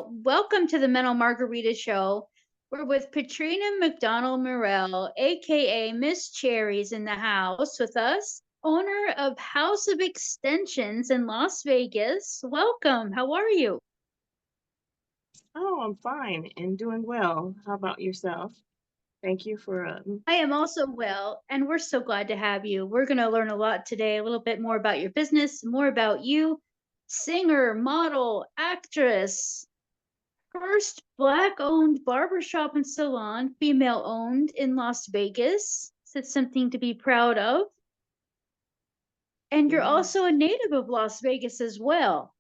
Welcome to the Mental Margarita Show. We're with Patrina McDonald Morell, aka Miss Cherries, in the house with us, owner of House of Extensions in Las Vegas. Welcome. How are you? Oh, I'm fine and doing well. How about yourself? Thank you for I am also well, and we're so glad to have you. We're going to learn a lot today, a little bit more about your business, more about you, singer, model, actress, first Black-owned barbershop and salon, female-owned in Las Vegas. So it's something to be proud of. And you're yeah, also a native of Las Vegas as well.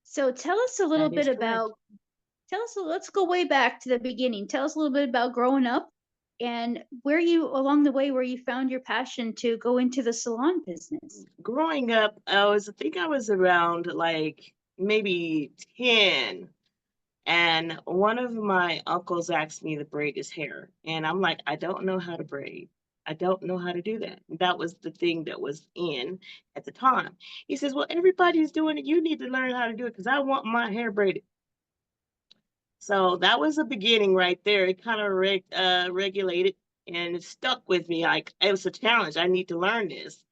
So tell us a little that bit is correct. about, let's go way back to the beginning. Tell us a little bit about growing up and where you, along the way, where you found your passion to go into the salon business. Growing up, I think I was around like maybe 10, and one of my uncles asked me to braid his hair, and I'm like, I don't know how to braid. I don't know how to do that. That was the thing that was in at the time. He says, "Well, everybody's doing it. You need to learn how to do it because I want my hair braided." So that was a beginning right there. It kind of regulated and it stuck with me. Like it was a challenge. I need to learn this.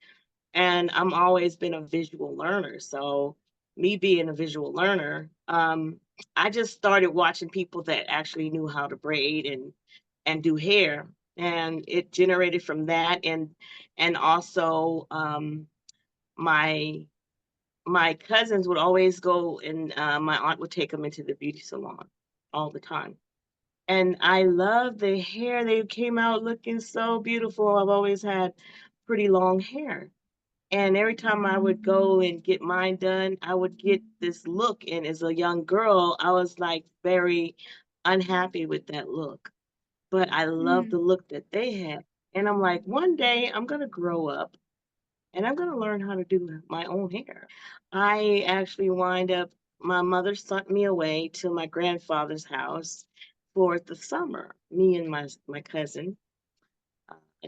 And I'm always been a visual learner. So me being a visual learner, I just started watching people that actually knew how to braid and do hair. And it generated from that and also my my cousins would always go and my aunt would take them into the beauty salon all the time. And I love the hair. They came out looking so beautiful. I've always had pretty long hair. And every time I would go and get mine done, I would get this look. And as a young girl, I was like very unhappy with that look. But I love Mm, the look that they had. And I'm like, one day I'm going to grow up and I'm going to learn how to do my own hair. I actually wind up, my mother sent me away to my grandfather's house for the summer, me and my cousin,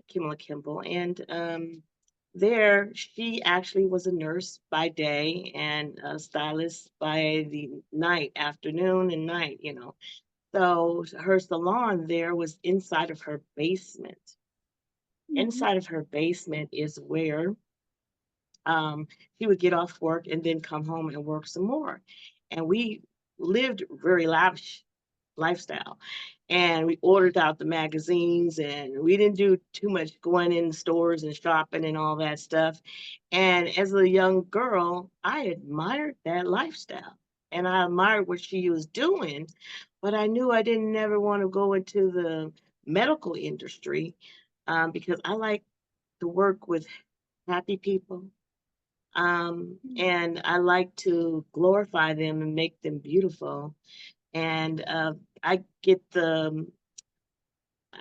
Kimla Kimball. And there, she actually was a nurse by day and a stylist by the night, afternoon and night, you know. So her salon there was inside of her basement. mhm. Inside of her basement is where um, he would get off work and then come home and work some more. And we lived very lavish lifestyle. And we ordered out the magazines and we didn't do too much going in stores and shopping and all that stuff. And as a young girl, I admired that lifestyle and I admired what she was doing, but I knew I didn't never want to go into the medical industry because I like to work with happy people, Mm. and I like to glorify them and make them beautiful. And I get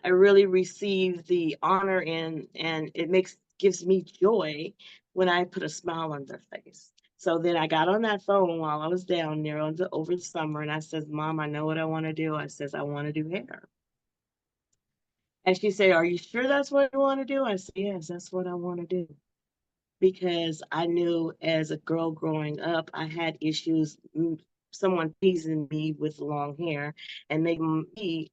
I really receive the honor and it gives me joy when I put a smile on their face. So then I got on that phone while I was down there over the summer and I said, Mom, I know what I want to do. I says, I want to do hair. And she said, Are you sure that's what you want to do? I said, Yes, that's what I want to do. Because I knew as a girl growing up, I had issues, someone teasing me with long hair and making me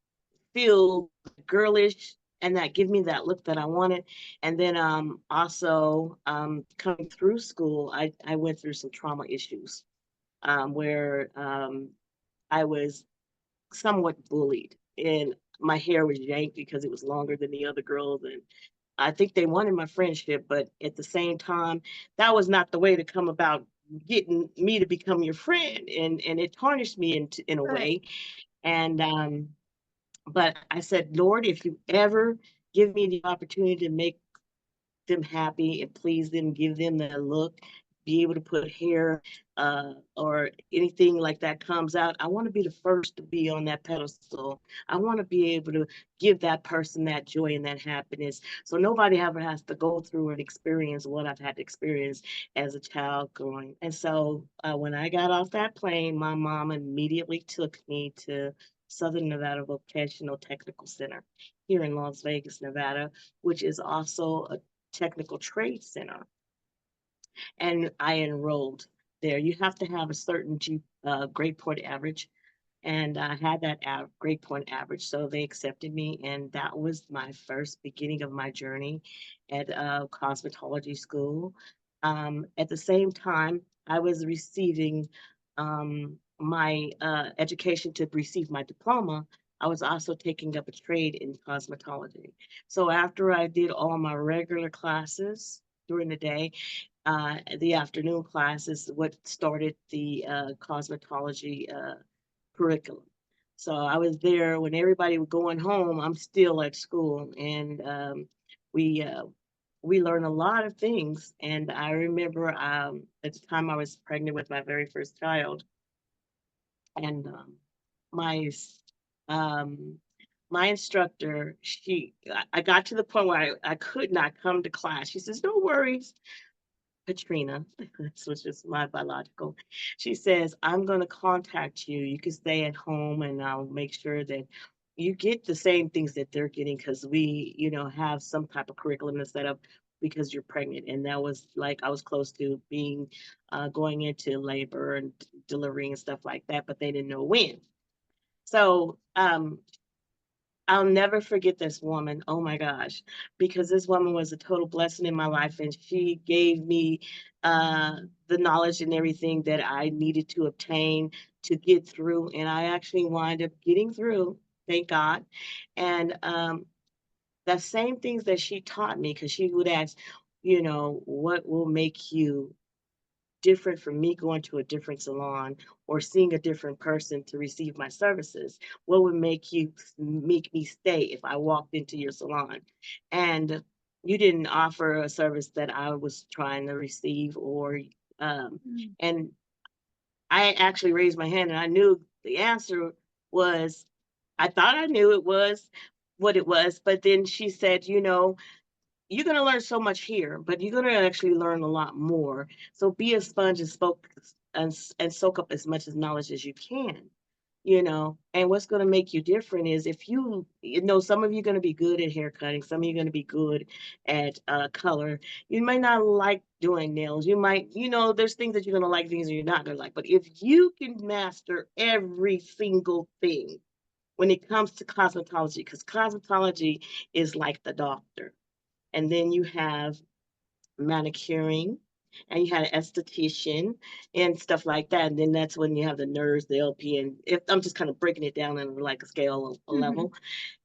feel girlish and that give me that look that I wanted. And then also coming through school, I went through some trauma issues where I was somewhat bullied and my hair was yanked because it was longer than the other girls and I think they wanted my friendship, but at the same time, that was not the way to come about getting me to become your friend, and it tarnished me in a Right. way. And but I said, Lord, if you ever give me the opportunity to make them happy and please them, give them that look, be able to put hair or anything like that comes out. I want to be the first to be on that pedestal. I want to be able to give that person that joy and that happiness. So nobody ever has to go through and experience what I've had to experience as a child growing. And so when I got off that plane, my mom immediately took me to Southern Nevada Vocational Technical Center here in Las Vegas, Nevada, which is also a technical trade center. And I enrolled there. You have to have a certain grade point average, and I had that grade point average, so they accepted me, and that was my first beginning of my journey at cosmetology school. At the same time, I was receiving my education to receive my diploma. I was also taking up a trade in cosmetology. So after I did all my regular classes during the day, the afternoon class is what started the cosmetology curriculum. So I was there when everybody was going home. I'm still at school, and we uh, we learn a lot of things. And I remember at the time I was pregnant with my very first child, and my um, my instructor, I got to the point where I could not come to class. She says, "No worries, Katrina," which is my biological. She says, "I'm going to contact you. You can stay at home, and I'll make sure that you get the same things that they're getting because we, have some type of curriculum to set up because you're pregnant." And that was like I was close to being going into labor and delivering and stuff like that, but they didn't know when. So I'll never forget this woman. Oh my gosh, because this woman was a total blessing in my life, and she gave me uh, the knowledge and everything that I needed to obtain to get through. And I actually wind up getting through, thank God. And the same things that she taught me, because she would ask, what will make you different from me going to a different salon or seeing a different person to receive my services? What would make me stay if I walked into your salon and you didn't offer a service that I was trying to receive? Or Mm. and I actually raised my hand, and I knew the answer was, I thought I knew it was what it was, but then she said, you're going to learn so much here, but you're going to actually learn a lot more. So be a sponge and and soak up as much as knowledge as you can. And what's going to make you different is if some of you are going to be good at hair cutting, some of you are going to be good at color. You might not like doing nails. You might, there's things that you're going to like, things that you're not going to like. But if you can master every single thing when it comes to cosmetology, because cosmetology is like the doctor, and then you have manicuring, and you had an esthetician and stuff like that. And then that's when you have the nurse, the LP, and if I'm just kind of breaking it down in like a scale, a Mhm. level.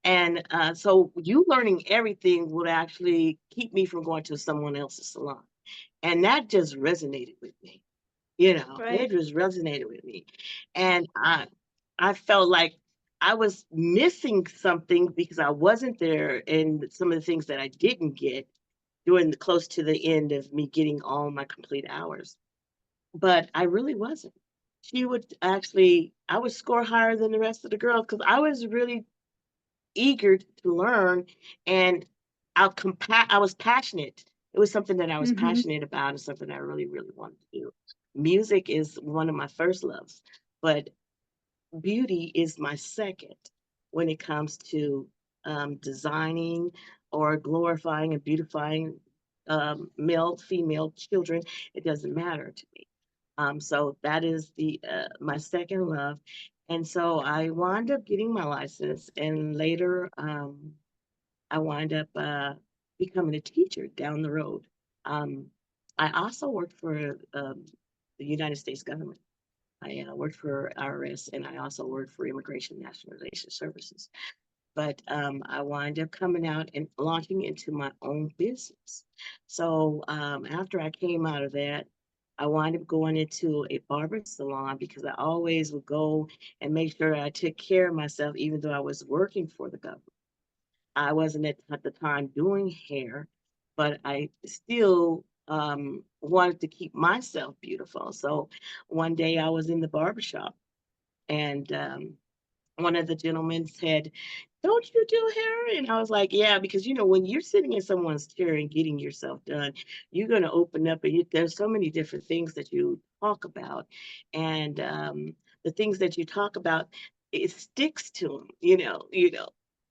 And so you learning everything would actually keep me from going to someone else's salon. And that just resonated with me. It Right. just resonated with me. And I felt like I was missing something because I wasn't there, and some of the things that I didn't get during close to the end of me getting all my complete hours. But I really wasn't. I would score higher than the rest of the girls because I was really eager to learn, and I was passionate. It was something that I was Mhm. passionate about, and something I really, really wanted to do. Music is one of my first loves, but beauty is my second when it comes to designing or glorifying and beautifying male, female children. It doesn't matter to me. So that is the my second love. And so I wound up getting my license, and later I wound up becoming a teacher down the road. Um, I also worked for the United States government. I worked for IRS, and I also worked for Immigration Nationalization Services. But I wound up coming out and launching into my own business. So after I came out of that, I wound up going into a barber salon because I always would go and make sure I took care of myself, even though I was working for the government. I wasn't at the time doing hair, but I still wanted to keep myself beautiful. So one day I was in the barbershop, and one of the gentlemen said, "Don't you do hair?" And I was like, "Yeah," because when you're sitting in someone's chair and getting yourself done, you're going to open up, and there's so many different things that you talk about, and the things that you talk about, it sticks to him,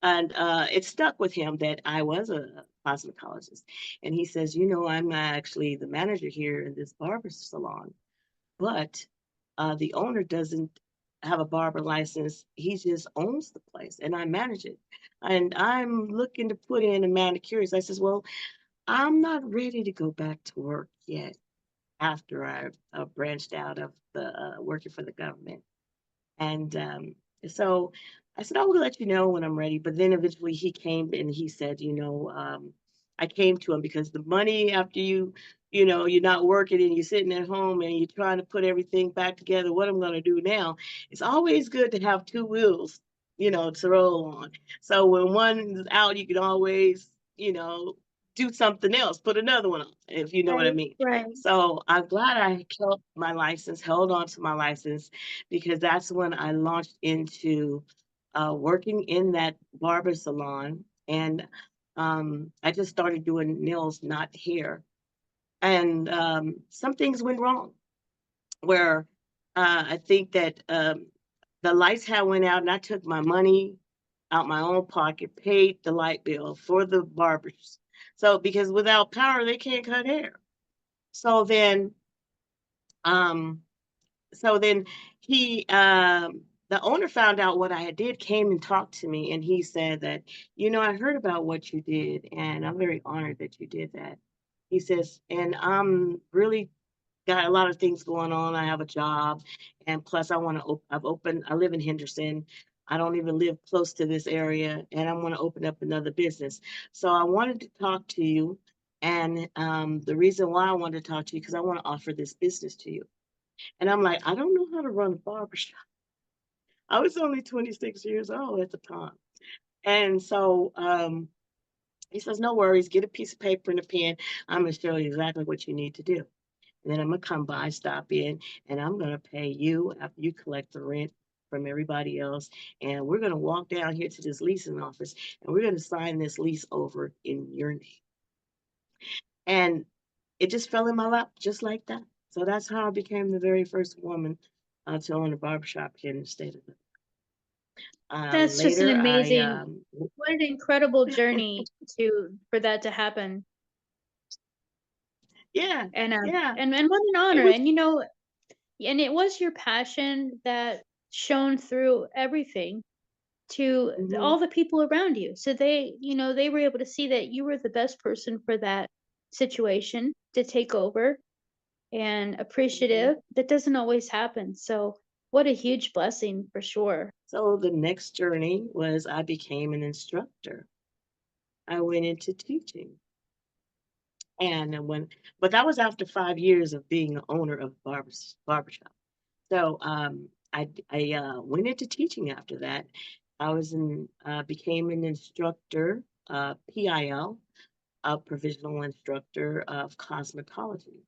and it stuck with him that I was a cosmetologist, and he says, "I'm actually the manager here in this barber salon." but the owner doesn't have a barber license. He just owns the place, and I manage it. And I'm looking to put in a manicurist. I says, well, I'm not ready to go back to work yet after I branched out of the working for the government. And so I said, I will let you know when I'm ready. But then eventually he came and he said, I came to him because the money after you're not working and you're sitting at home and you're trying to put everything back together, what I'm going to do now, it's always good to have two wheels, to roll on. So when one's out, you can always, you know, do something else, put another one on, if you know what I Right, mean. right. So I'm glad I kept my license, held on to my license, because that's when I launched into working in that barber salon. And I just started doing nails, not hair. And some things went wrong where I think that the lights had went out and I took my money out my own pocket, paid the light bill for the barbers. So because without power, they can't cut hair. So then um, So then he, the owner found out what I did, came and talked to me, and he said that, I heard about what you did, and I'm very honored that you did that. He says, and I'm really got a lot of things going on. I have a job, and plus I want to. I live in Henderson. I don't even live close to this area, and I want to open up another business. So I wanted to talk to you, and the reason why I wanted to talk to you because I want to offer this business to you. And I'm like, I don't know how to run a barbershop. I was only 26 years old at the time. And so he says, no worries, get a piece of paper and a pen. I'm going to show you exactly what you need to do. And then I'm going to come by, stop in, and I'm going to pay you after you collect the rent from everybody else. And we're going to walk down here to this leasing office and we're going to sign this lease over in your name. And it just fell in my lap just like that. So that's how I became the very first woman to own a barbershop here in the state of That's just an later, I amazing, what an incredible journey for that to happen. yeah, And yeah, and what an it honor. was. And and it was your passion that shone through everything to Hmm. all the people around you. So they were able to see that you were the best person for that situation to take over, and Hmm. appreciative. That doesn't always happen. So what a huge blessing for sure. So the next journey was I became an instructor. I went into teaching, and but that was after 5 years of being the owner of barbershop. So I went into teaching after that. I was in became an instructor, PIL, a provisional instructor of cosmetology.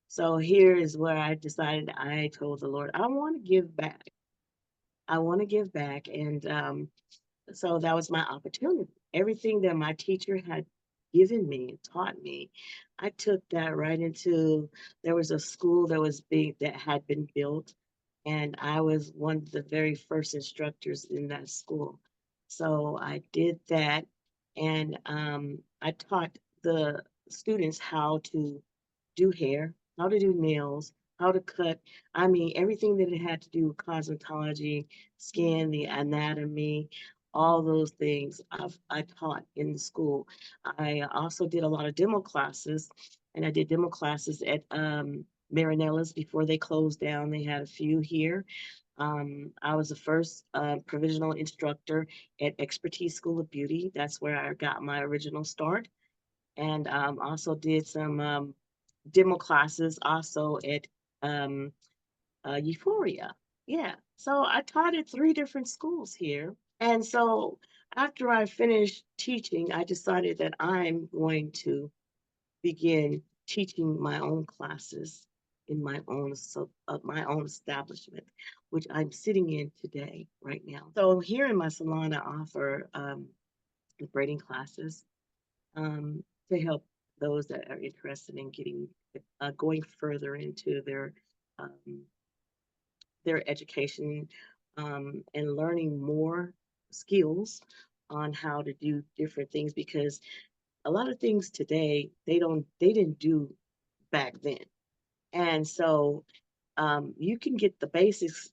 So here is where I decided. I told the Lord, I want to give back. I want to give back, and so that was my opportunity. Everything that my teacher had given me and taught me, I took that right into. There was a school that had been built, and I was one of the very first instructors in that school. So I did that, and I taught the students how to do hair, how to do nails, how to cut. I mean, everything that it had to do with cosmetology, skin, the anatomy, all those things I taught in the school. I also did a lot of demo classes, and I did demo classes at Marinella's before they closed down. They had a few here. I was the first provisional instructor at Expertise School of Beauty. That's where I got my original start. And also did some demo classes also at um, Euphoria. Yeah. So I taught at three different schools here. And so after I finished teaching, I decided that I'm going to begin teaching my own classes in my own establishment, which I'm sitting in today, right now. So here in my salon, I offer braiding classes to help those that are interested in getting going further into um, their education and learning more skills on how to do different things because a lot of things today they didn't do back then. And so You can get the basics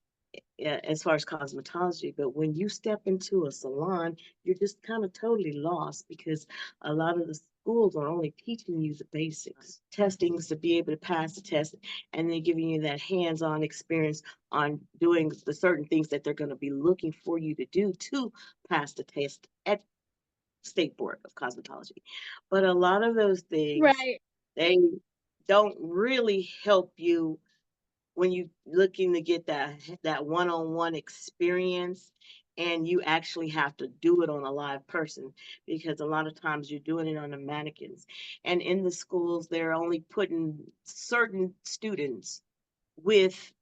as far as cosmetology, but when you step into a salon, you're just kind of totally lost because a lot of the schools are only teaching you the basics, testings to be able to pass the test, and then giving you that hands-on experience on doing the certain things that they're going to be looking for you to do to pass the test at State Board of Cosmetology. But a lot of those things, Right. they don't really help you when you looking to get that one-on-one experience, and you actually have to do it on a live person, because a lot of times you're doing it on the mannequins. And in the schools, they're only putting certain students with,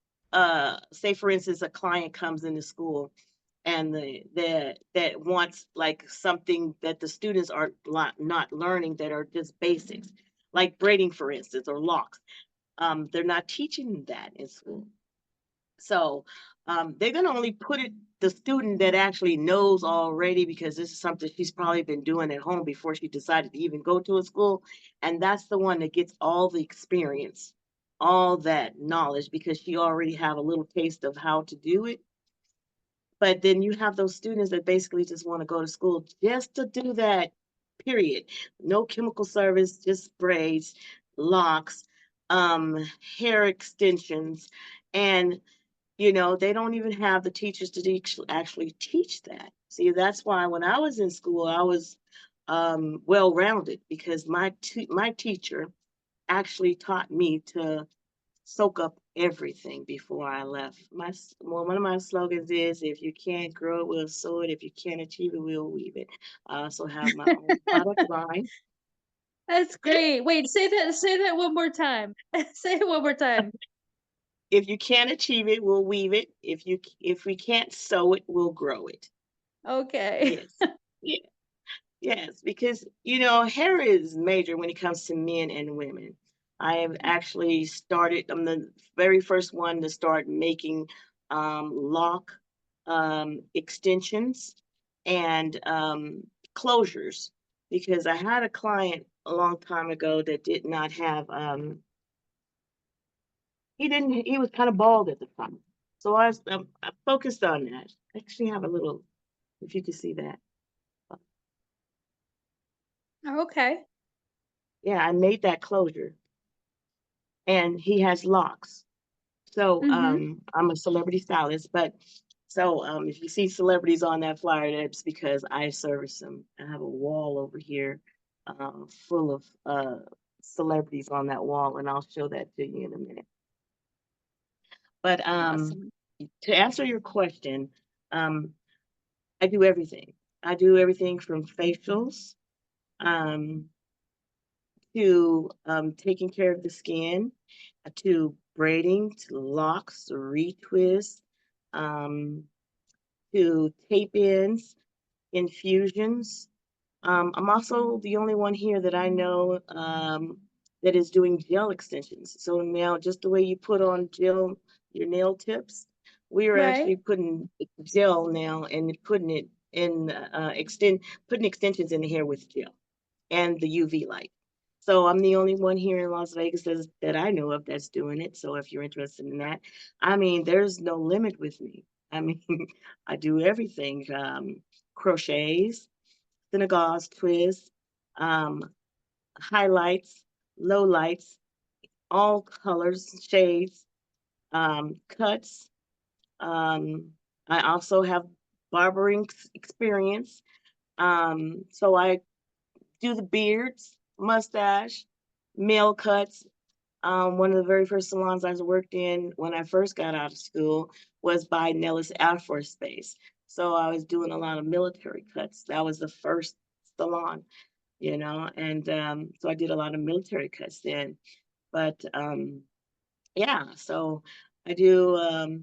say for instance, a client comes into school and that wants like something that the students are not learning, that are just basics, like braiding for instance, or locks. They're not teaching that in school. So they're going to only put it the student that actually knows already, because this is something she's probably been doing at home before she decided to even go to a school. And that's the one that gets all the experience, all that knowledge, because she already have a little taste of how to do it. But then you have those students that basically just want to go to school just to do that, period. No chemical service, just braids, locks, um, hair extensions. And, they don't even have the teachers to actually teach that. See, that's why when I was in school, I was well-rounded, because my teacher actually taught me to soak up everything before I left. Well, one of my slogans is, "If you can't grow it, we'll sow it. If you can't achieve it, we'll weave it." I also have my own product line. That's great. Wait, say that one more time. Say it one more time. If you can't achieve it, we'll weave it. If we can't sow it, we'll grow it. Okay. Yes. Yeah. Yes, because hair is major when it comes to men and women. I have actually started. I'm the very first one to start making lock extensions and closures, because I had a client a long time ago that did not have. He didn't. He was kind of bald at the time, so I focused on that. I actually have a little. If you could see that. Okay. Yeah, I made that closure, and he has locks. So Mhm. I'm a celebrity stylist, but so if you see celebrities on that flyer, that's because I service them. I have a wall over here full of celebrities on that wall, and I'll show that to you in a minute. But Awesome. to answer your question, um, I do everything. I do everything from facials um, to taking care of the skin, to braiding, to locks, retwists, um, to tape ins, infusions. I'm also the only one here that I know that is doing gel extensions. So now, just the way you put on gel your nail tips, we are Right. actually putting gel now and putting it in putting extensions in the hair with gel and the UV light. So I'm the only one here in Las Vegas that I know of that's doing it. So if you're interested in that, I mean, there's no limit with me. I mean, I do everything: crochets, Senegal's twists, um, highlights, lowlights, all colors, shades, cuts. Um, I also have barbering experience. So I do the beards, mustache, male cuts. One of the very first salons I worked in when I first got out of school was by Nellis Air Force Base. So I was doing a lot of military cuts. That was the first salon, and so I did a lot of military cuts then. But yeah, so I do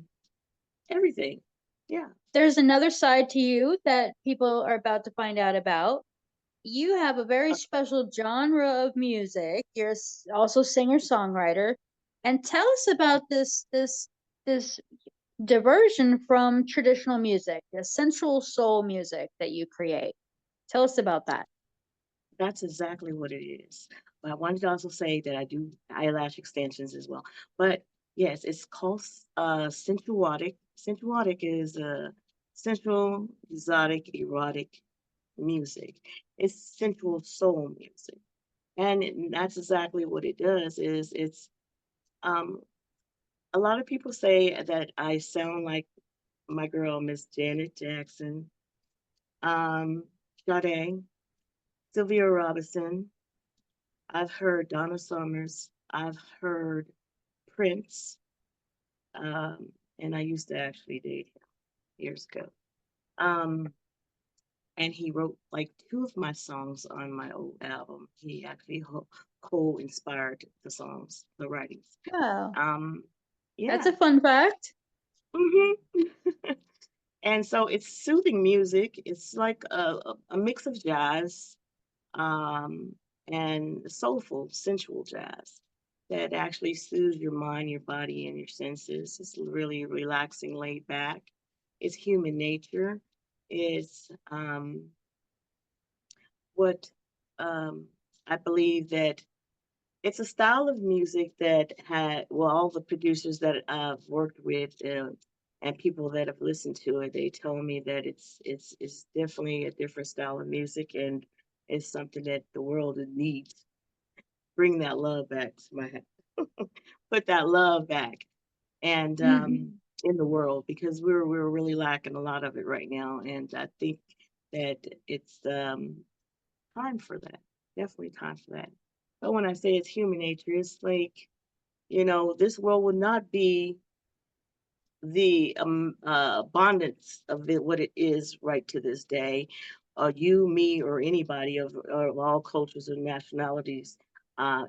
everything. Yeah. There's another side to you that people are about to find out about. You have a very Uh, special genre of music. You're also singer-songwriter. And tell us about this diversion from traditional music, the sensual soul music that you create. Tell us about that. That's exactly what it is. But I wanted to also say that I do eyelash extensions as well. But Yes, it's called sensuotic. Sensuotic is sensual, exotic, erotic music. It's sensual soul music, and that's exactly what it does. Is it's um, a lot of people say that I sound like my girl Miss Janet Jackson, um, Sade, Sylvia Robinson. I've heard Donna Summers. I've heard Prince, um, and I used to actually date him years ago. Um, and he wrote like two of my songs on my old album. He actually co-inspired the songs, the writings. Wow, Um, that's yeah. a fun fact. hmm And so it's soothing music. It's like a mix of jazz um, and soulful, sensual jazz that actually soothes your mind, your body, and your senses. It's really relaxing, laid back. It's human nature. It's what I believe that it's a style of music that had, well, all the producers that I've worked with and people that have listened to it, they told me that it's definitely a different style of music and it's something that the world needs. Bring that love back, put that love back and Hmm. in the world because we're really lacking a lot of it right now, and I think that it's time for that. Definitely time for that. But when I say it's human nature, it's like, this world would not be the abundance of it, what it is right to this day. You, me, or anybody of all cultures and nationalities,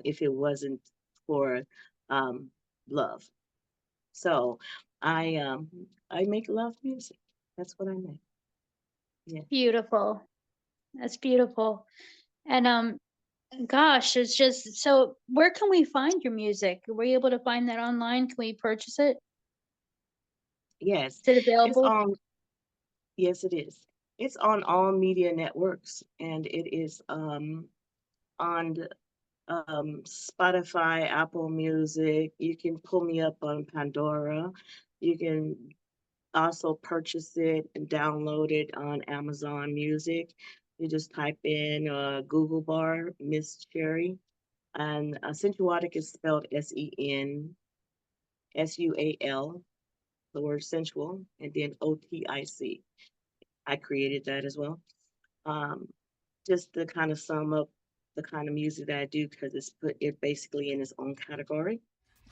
if it wasn't for um, love. So I make love music. That's what I make. Yeah. Beautiful. That's beautiful. And gosh, it's just so. Where can we find your music? Were you able to find that online? Can we purchase it? Yes. Is it It's available? on. Yes, it is. It's on all media networks, and it is on Spotify, Apple Music. You can pull me up on Pandora. You can also purchase it and download it on Amazon Music. You just type in Google bar Miss Cherry, and sensuotic is spelled SenSual, the word sensual, and then OTIC. I created that as well. Um, just to kind of sum up the kind of music that I do because it's put it basically in its own category.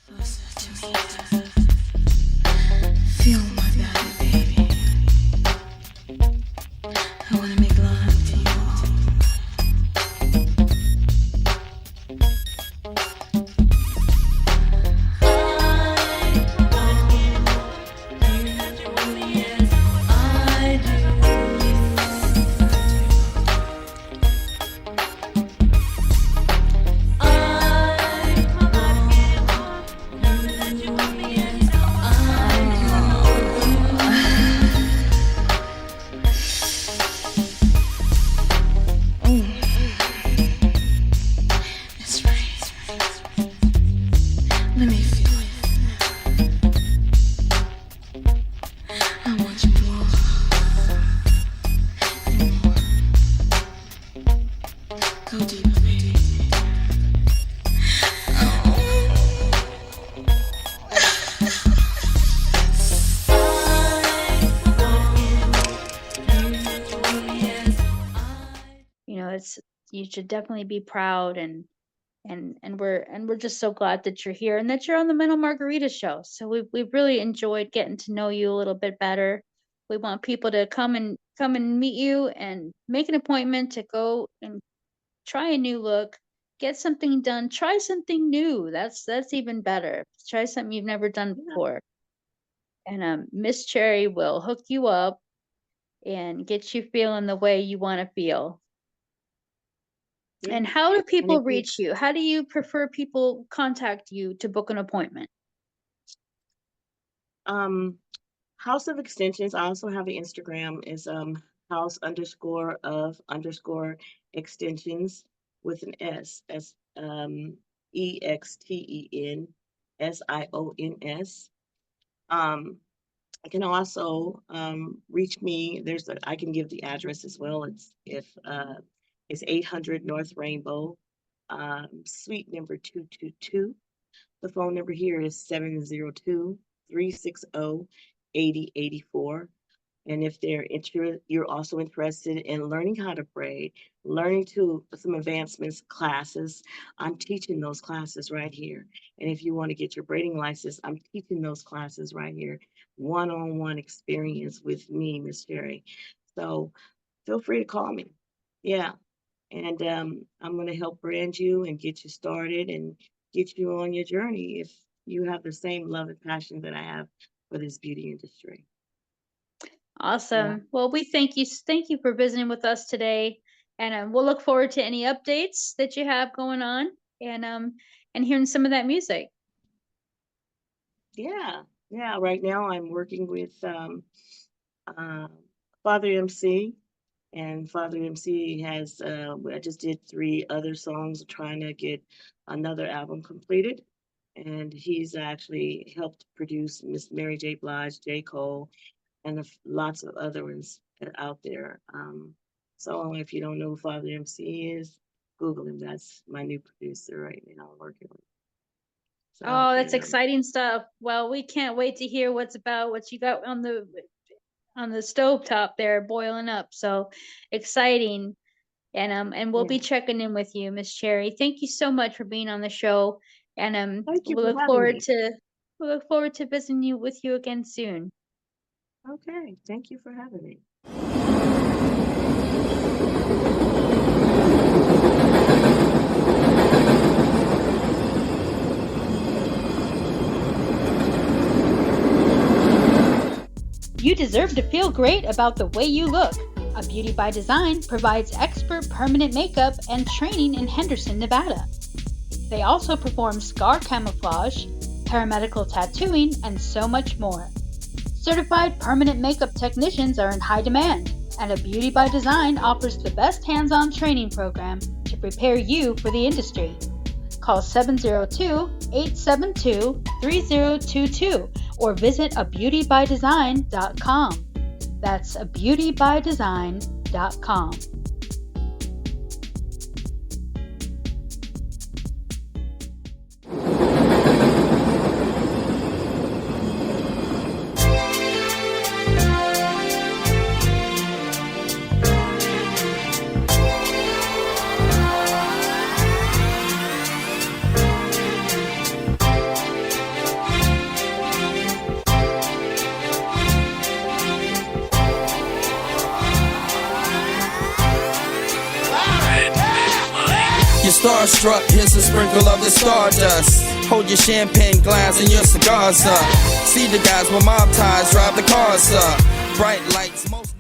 Closer to me, feel my body, baby. I wanna make love to you all. I That's right. Let me feel it. I want you more and more. Go deeper, baby. It's you should definitely be proud and we're just so glad that you're here and that you're on the Mental Margarita show. So we've really enjoyed getting to know you a little bit better. We want people to come and meet you and make an appointment to go and try a new look, get something done, try something new. That's even better. Try something you've never done Yeah, before. And Miss Cherry will hook you up and get you feeling the way you want to feel. yeah. And how do And if people you reach you? How do you prefer people contact you to book an appointment? um House of Extensions, I also have an Instagram is house underscore of underscore extensions with an S. Extensions. SIONS. I can also reach me. I can give the address as well. It's 800 North Rainbow, suite number 222. The phone number here is 702-360-8084. And if you're also interested in learning how to braid, learning to some advancements classes, I'm teaching those classes right here. And if you want to get your braiding license, I'm teaching those classes right here. One-on-one experience with me, Miss Sherry. So feel free to call me. Yeah. And I'm going to help brand you and get you started and get you on your journey if you have the same love and passion that I have for this beauty industry. Awesome. Well, we thank you for visiting with us today, and we'll look forward to any updates that you have going on, and hearing some of that music. Yeah. Right now I'm working with Father MC, and Father MC has I just did 3 other songs trying to get another album completed, and he's actually helped produce Miss Mary J. Blige, J. Cole, and lots of other ones out there. So if you don't know who Father MC is, Google him. That's my new producer right now I'm working with. So, Oh, that's exciting stuff. Well, we can't wait to hear what you got on the stovetop there boiling up. So exciting. And we'll be checking in with you, Miss Cherry. Thank you so much for being on the show. And Thank you we'll for look having forward me. to visiting with you again soon. Okay, thank you for having me. You deserve to feel great about the way you look. A Beauty by Design provides expert permanent makeup and training in Henderson, Nevada. They also perform scar camouflage, paramedical tattooing, and so much more. Certified permanent makeup technicians are in high demand, and A Beauty by Design offers the best hands-on training program to prepare you for the industry. Call 702-872-3022 or visit abeautybydesign.com. That's abeautybydesign.com. Starstruck, here's a sprinkle of the stardust. Hold your champagne glass and your cigars up. See the guys with mob ties drive the cars up. Bright lights, most